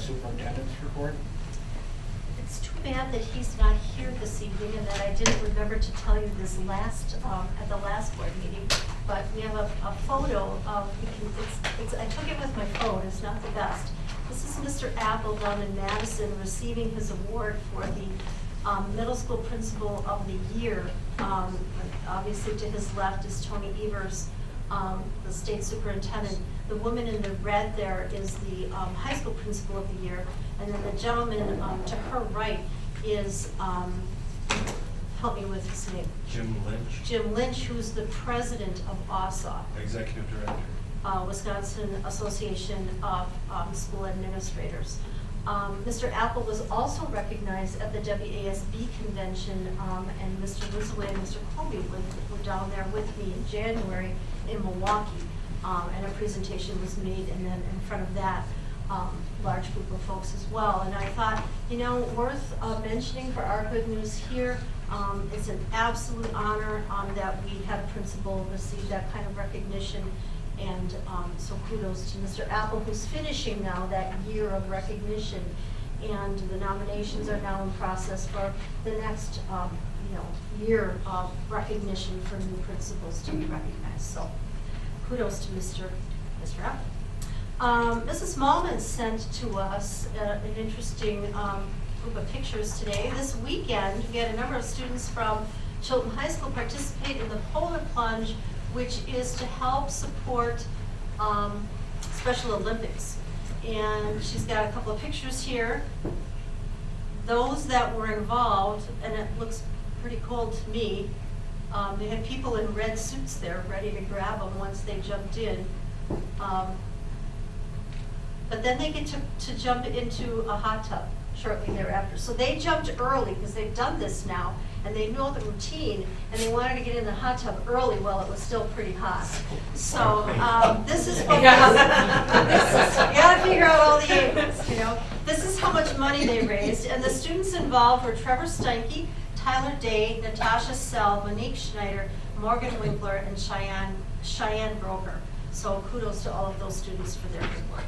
superintendent's report. It's too bad that he's not here this evening and that I didn't remember to tell you this last, at the last board meeting. But we have a photo of, I took it with my phone, it's not the best. This is Mr. Apple down in Madison receiving his award for the middle school principal of the year. Obviously to his left is Tony Evers, the state superintendent. The woman in the red there is the high school principal of the year. And then the gentleman to her right is, help me with his name. Jim Lynch. Jim Lynch, who's the president of AWSA. Executive Director. Wisconsin Association of School Administrators. Mr. Apple was also recognized at the WASB convention, and Mr. Lizaway and Mr. Colby were down there with me in January in Milwaukee, and a presentation was made, and then in front of that, large group of folks as well. And I thought, you know, worth mentioning for our good news here. It's an absolute honor that we had a principal receive that kind of recognition. And so kudos to Mr. Apple, who's finishing now that year of recognition. And the nominations are now in process for the next year of recognition for new principals to be recognized. So kudos to Mr. Apple. Mrs. Malman sent to us an interesting group of pictures today. This weekend, we had a number of students from Chilton High School participate in the Polar Plunge, which is to help support Special Olympics. And she's got a couple of pictures here. Those that were involved, and it looks pretty cold to me, they had people in red suits there ready to grab them once they jumped in. But then they get to jump into a hot tub shortly thereafter. So they jumped early because they've done this now, and they know the routine, and they wanted to get in the hot tub early while it was still pretty hot. So this is what you gotta figure out all the angles, you know. This is how much money they raised, and the students involved were Trevor Steinke, Tyler Day, Natasha Sell, Monique Schneider, Morgan Winkler, and Cheyenne Broker. So kudos to all of those students for their good work.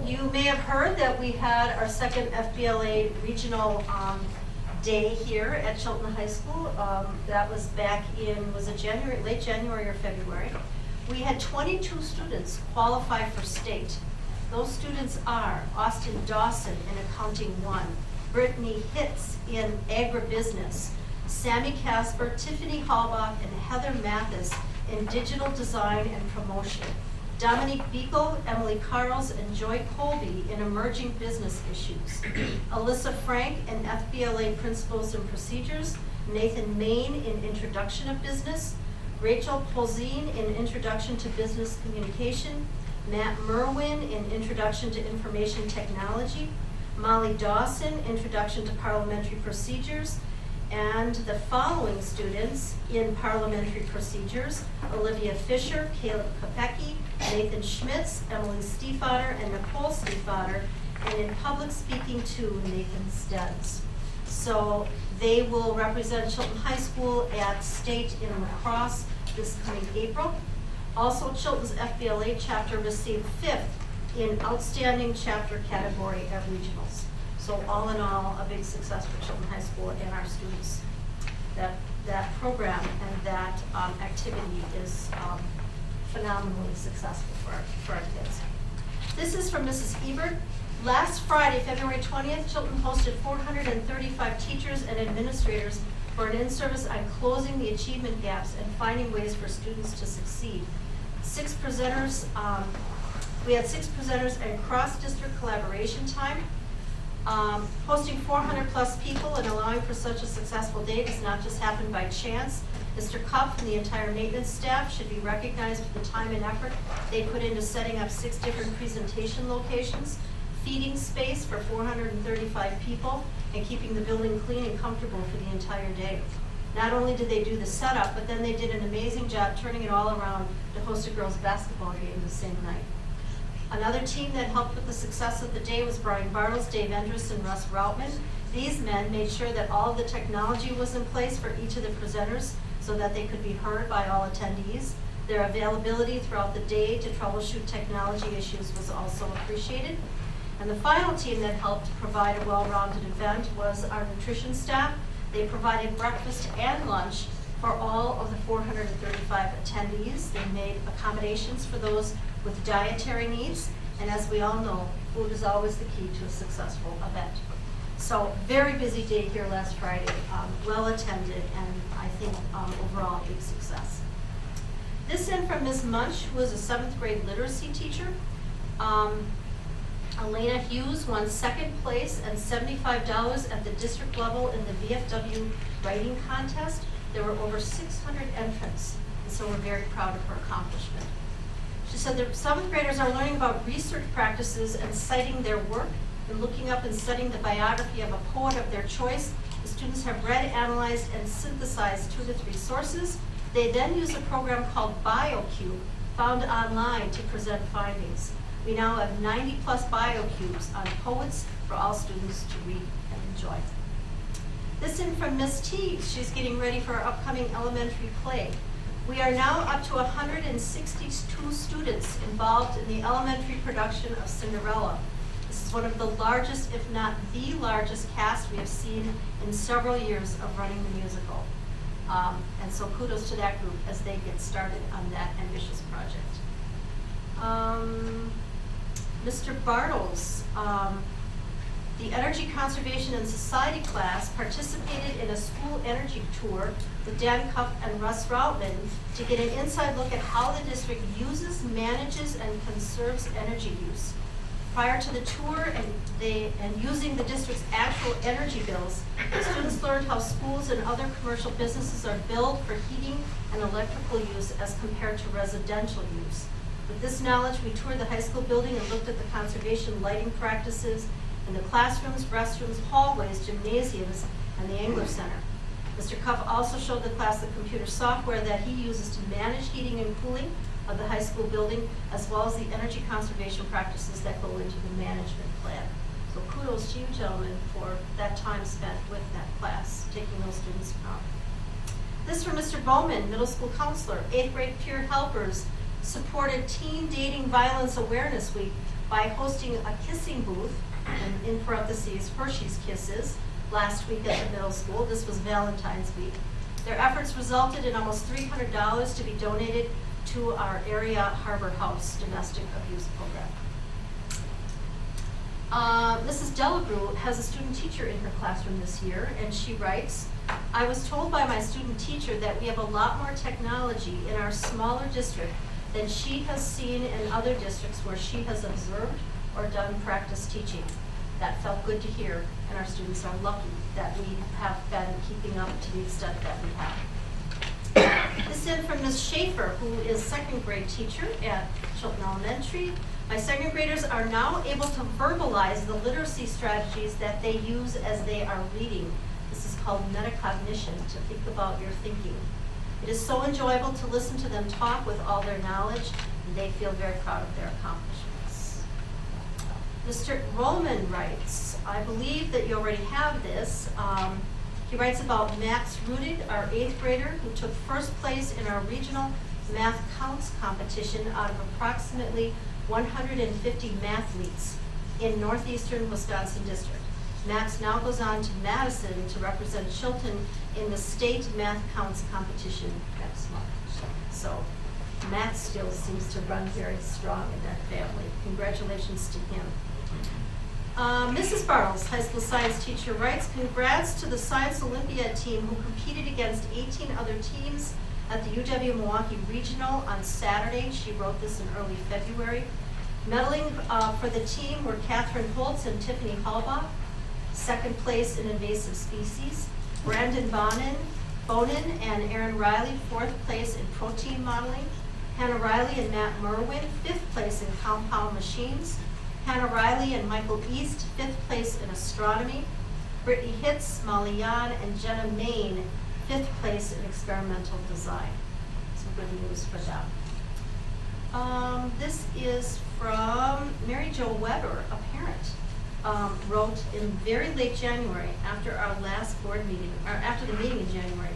You may have heard that we had our second FBLA regional day here at Chilton High School. That was back in, was it late January or February? We had 22 students qualify for state. Those students are Austin Dawson in Accounting 1, Brittany Hitz in Agribusiness, Sammy Casper, Tiffany Hallbach, and Heather Mathis in Digital Design and Promotion. Dominique Beagle, Emily Carls, and Joy Colby in Emerging Business Issues. Alyssa Frank in FBLA Principles and Procedures. Nathan Main in Introduction of Business. Rachel Polzine in Introduction to Business Communication. Matt Merwin in Introduction to Information Technology. Molly Dawson, Introduction to Parliamentary Procedures. And the following students in Parliamentary Procedures: Olivia Fisher, Caleb Kopecki, Nathan Schmitz, Emily Stiefvater, and Nicole Stiefvater, and in Public Speaking 2, Nathan Stens. So they will represent Chilton High School at state in lacrosse this coming April. Also, Chilton's FBLA chapter received 5th in Outstanding Chapter category at regionals. So all in all, a big success for Chilton High School and our students. That program and that activity is phenomenally successful for our kids. This is from Mrs. Ebert. Last Friday, February 20th, Chilton hosted 435 teachers and administrators for an in-service on closing the achievement gaps and finding ways for students to succeed. We had 6 presenters and cross-district collaboration time. Hosting 400 plus people and allowing for such a successful day does not just happen by chance. Mr. Cuff and the entire maintenance staff should be recognized for the time and effort they put into setting up 6 different presentation locations, feeding space for 435 people, and keeping the building clean and comfortable for the entire day. Not only did they do the setup, but then they did an amazing job turning it all around to host a girls' basketball game the same night. Another team that helped with the success of the day was Brian Bartles, Dave Endress, and Russ Routman. These men made sure that all of the technology was in place for each of the presenters so that they could be heard by all attendees. Their availability throughout the day to troubleshoot technology issues was also appreciated. And the final team that helped provide a well-rounded event was our nutrition staff. They provided breakfast and lunch for all of the 435 attendees. They made accommodations for those with dietary needs. And as we all know, food is always the key to a successful event. So very busy day here last Friday, well attended, and I think overall a big success. This in from Ms. Munch, who is a 7th grade literacy teacher. Elena Hughes won 2nd place and $75 at the district level in the VFW writing contest. There were over 600 entrants, and so we're very proud of her accomplishment. She said that 7th graders are learning about research practices and citing their work and looking up and studying the biography of a poet of their choice. The students have read, analyzed, and synthesized 2 to 3 sources. They then use a program called BioCube, found online, to present findings. We now have 90+ BioCubes on poets for all students to read and enjoy. This in from Miss T. She's getting ready for our upcoming elementary play. We are now up to 162 students involved in the elementary production of Cinderella. This is one of the largest, if not the largest, cast we have seen in several years of running the musical. And so kudos to that group as they get started on that ambitious project. Mr. Bartles, the Energy Conservation and Society class participated in a school energy tour with Dan Cuff and Russ Routman to get an inside look at how the district uses, manages, and conserves energy use. Prior to the tour and using the district's actual energy bills, students learned how schools and other commercial businesses are billed for heating and electrical use as compared to residential use. With this knowledge, we toured the high school building and looked at the conservation lighting practices in the classrooms, restrooms, hallways, gymnasiums, and the Engler Center. Mr. Cuff also showed the class the computer software that he uses to manage heating and cooling of the high school building, as well as the energy conservation practices that go into the management plan. So kudos to you, gentlemen, for that time spent with that class, taking those students around. This from Mr. Bowman, middle school counselor. 8th grade peer helpers supported Teen Dating Violence Awareness Week by hosting a kissing booth, and in parentheses, Hershey's Kisses, last week at the middle school. This was Valentine's Week. Their efforts resulted in almost $300 to be donated to our area Harbor House domestic abuse program. Mrs. Delagrew has a student teacher in her classroom this year, and she writes, I was told by my student teacher that we have a lot more technology in our smaller district than she has seen in other districts where she has observed or done practice teaching. That felt good to hear, and our students are lucky that we have been keeping up to the extent that we have. This in from Ms. Schaefer, who is 2nd grade teacher at Chilton Elementary. My 2nd graders are now able to verbalize the literacy strategies that they use as they are reading. This is called metacognition, to think about your thinking. It is so enjoyable to listen to them talk with all their knowledge, and they feel very proud of their accomplishments. Mr. Roman writes, I believe that you already have this. He writes about Max Rudig, our 8th grader, who took 1st place in our regional math counts competition out of approximately 150 mathletes in northeastern Wisconsin district. Max now goes on to Madison to represent Chilton in the state math counts competition next month. So math still seems to run very strong in that family. Congratulations to him. Mrs. Bartles, high school science teacher, writes, congrats to the Science Olympiad team who competed against 18 other teams at the UW-Milwaukee Regional on Saturday. She wrote this in early February. Medaling for the team were Catherine Holtz and Tiffany Halbach, 2nd place in invasive species. Brandon Bonin and Aaron Riley, 4th place in protein modeling. Hannah Riley and Matt Merwin, 5th place in compound machines. Hannah Riley and Michael East, 5th place in astronomy. Brittany Hitz, Molly Yan, and Jenna Main, 5th place in experimental design. Some good news for them. This is from Mary Jo Weber, a parent, wrote in very late January after our last board meeting, or after the meeting in January.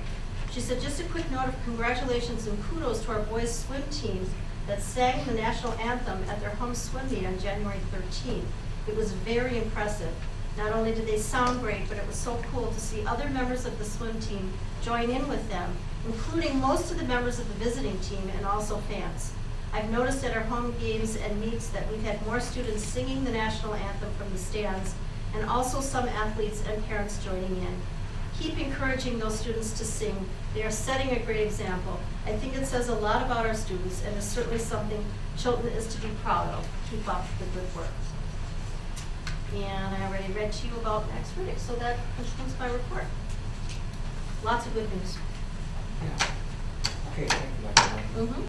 She said, just a quick note of congratulations and kudos to our boys swim team that sang the national anthem at their home swim meet on January 13th. It was very impressive. Not only did they sound great, but it was so cool to see other members of the swim team join in with them, including most of the members of the visiting team and also fans. I've noticed at our home games and meets that we've had more students singing the national anthem from the stands, and also some athletes and parents joining in. Keep encouraging those students to sing. They are setting a great example. I think it says a lot about our students, and is certainly something Chilton is to be proud of. Keep up the good work. And I already read to you about Max Riddick, so that concludes my report. Lots of good news. Yeah. Okay, thank you, Dr. Wayne.